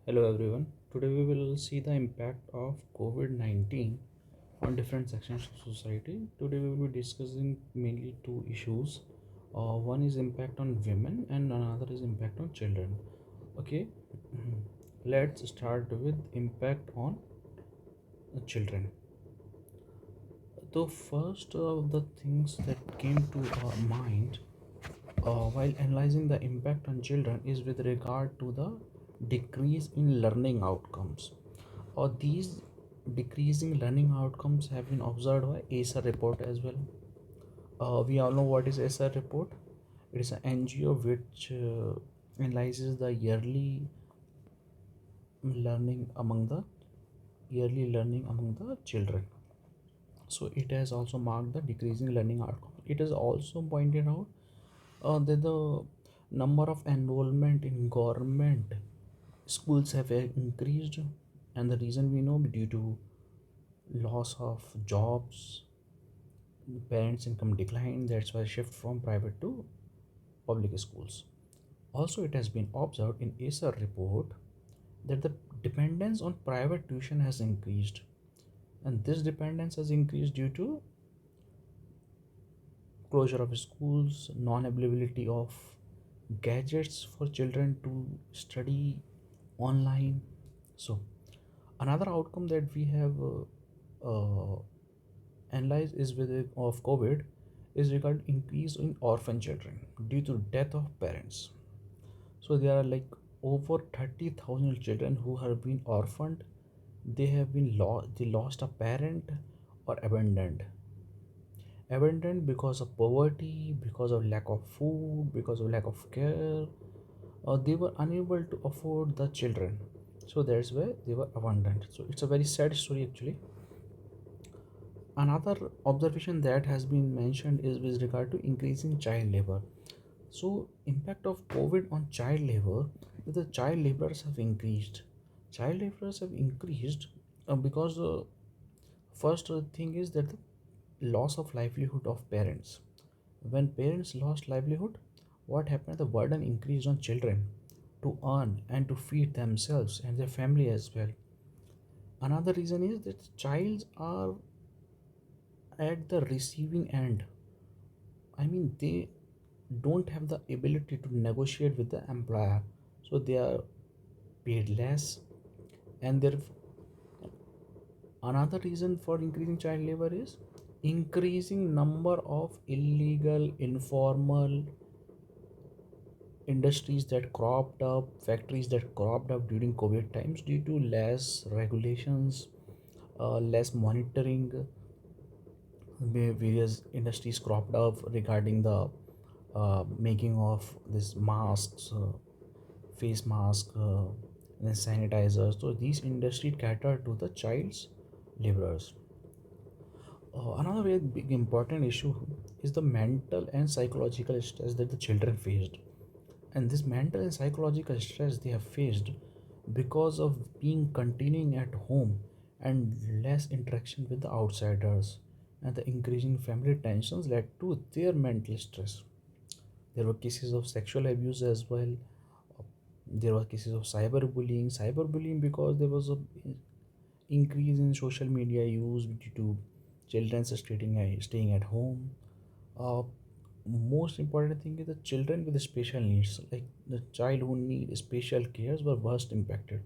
Hello everyone. Today we will see the impact of COVID-19 on different sections of society. Today we will be discussing mainly two issues. One is impact on women and another is impact on children. Okay, let's start with impact on children. The first of the things that came to our mind while analyzing the impact on children is with regard to the decrease in learning outcomes. These decreasing learning outcomes have been observed by ACER report as well. We all know what is ACER report. It is an NGO which analyzes the learning among the yearly learning among the children. So it has also marked the decreasing learning outcome. It has also pointed out that the number of enrollment in government schools have increased, and the reason we know due to loss of jobs, parents income decline, that's why shift from private to public schools. Also, it has been observed in ACER report that the dependence on private tuition has increased, and this dependence has increased due to closure of schools, non-availability of gadgets for children to study online. So another outcome that we have analyzed is with of COVID is regard increase in orphan children due to death of parents. So there are like over 30,000 children who have been orphaned. They have been they lost a parent or abandoned because of poverty, because of lack of food, because of lack of care, or they were unable to afford the children. So that's why they were abandoned. So it's a very sad story actually. Another observation that has been mentioned is with regard to increasing child labor. So impact of COVID on child labor, the child laborers have increased. Child laborers have increased because first thing is that the loss of livelihood of parents. When parents lost livelihood, what happened? The burden increased on children to earn and to feed themselves and their family as well. Another reason is that childs are at the receiving end. I mean, they don't have the ability to negotiate with the employer, so they are paid less. And there, another reason for increasing child labor is increasing number of illegal, informal industries that cropped up, factories that cropped up during COVID times due to less regulations, less monitoring. Various industries cropped up regarding the making of these masks, face mask, and sanitizers. So these industries cater to the child's laborers. Another very big important issue is the mental and psychological stress that the children faced. And this mental and psychological stress they have faced because of being continuing at home and less interaction with the outsiders, and the increasing family tensions led to their mental stress. There were cases of sexual abuse as well. There were cases of cyberbullying because there was a increase in social media use due to children staying at home. uh, Most important thing is the children with special needs, like the child who need special cares, were worst impacted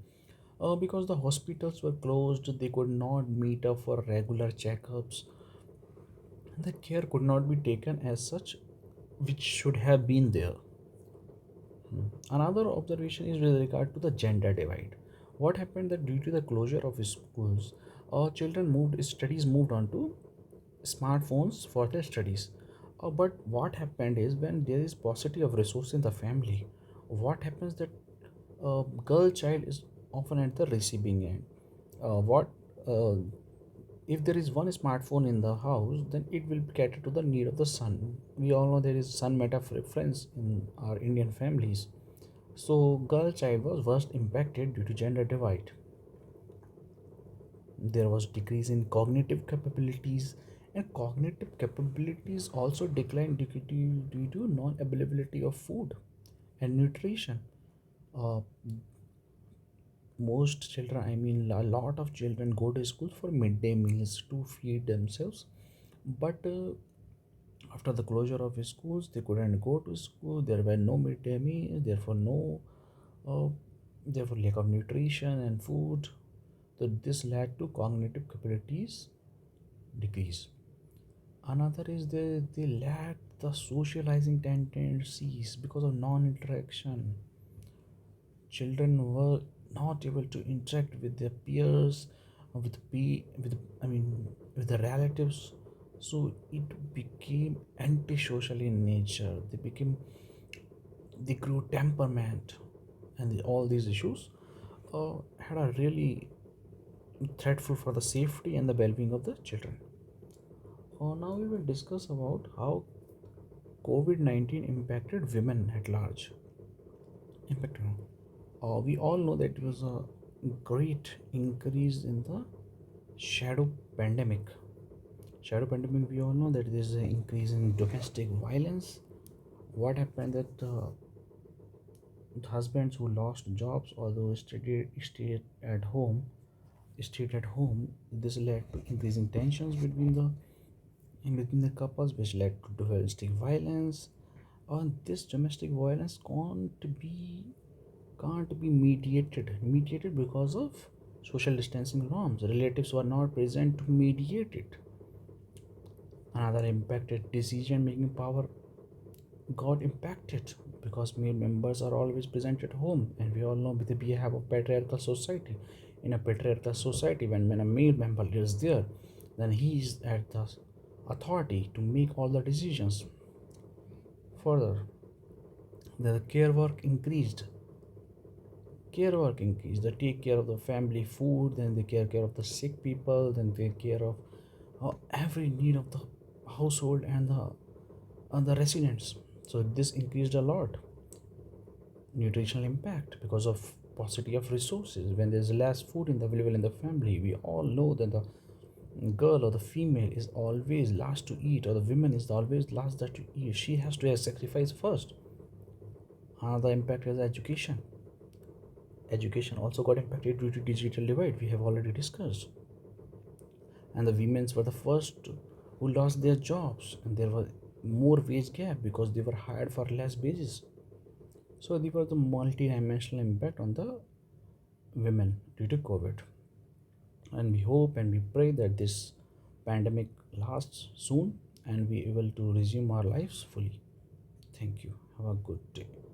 because the hospitals were closed. They could not meet up for regular checkups. The care could not be taken as such, which should have been there. Another observation is with regard to the gender divide. What happened that due to the closure of schools, children moved studies moved on to smartphones for their studies. But what happened is when there is paucity of resource in the family, what happens that girl child is often at the receiving end. What if there is one smartphone in the house, then it will cater to the need of the son. We all know there is son meta preference in our Indian families. So girl child was worst impacted due to gender divide. There was decrease in cognitive capabilities, and cognitive capabilities also declined due to non-availability of food and nutrition. Uh, most children, I mean, a lot of children go to school for midday meals to feed themselves. But after the closure of schools, they couldn't go to school. There were no midday meals, therefore no, uh, therefore lack of nutrition and food. So this led to cognitive capabilities decrease. Another is they lack the socializing tendencies because of non-interaction. Children were not able to interact with their peers, with I mean with the relatives, so it became antisocial in nature. They grew temperament, and all these issues had a really threatful for the safety and the well-being of the children. Now we will discuss about how COVID-19 impacted women at large. Impact. We all know that it was a great increase in the shadow pandemic. Shadow pandemic, we all know that there is an increase in domestic violence. What happened that husbands who lost jobs, although stayed at home, this led to increasing tensions between the couples, which led to domestic violence. And this domestic violence can't be mediated because of social distancing norms. Relatives were not present to mediate it. Another impacted decision making power got impacted because male members are always present at home, and we all know with the behalf of patriarchal society. In a patriarchal society, when a male member is there, then he is at the authority to make all the decisions. Further, the care work increased. They take care of the family food, then they care of the sick people, then they take care of every need of the household and the residents. So this increased a lot nutritional impact because of paucity of resources. When there's less food available in the family, we all know that the girl or the female is always last to eat, or the woman is always last that to eat. She has to sacrifice first. Another impact is education. Education also got impacted due to digital divide, we have already discussed. And the women's were the first who lost their jobs, and there was more wage gap because they were hired for less wages. So there was the multi-dimensional impact on the women due to COVID. And we hope and we pray that this pandemic lasts soon and we able to resume our lives fully. Thank you. Have a good day.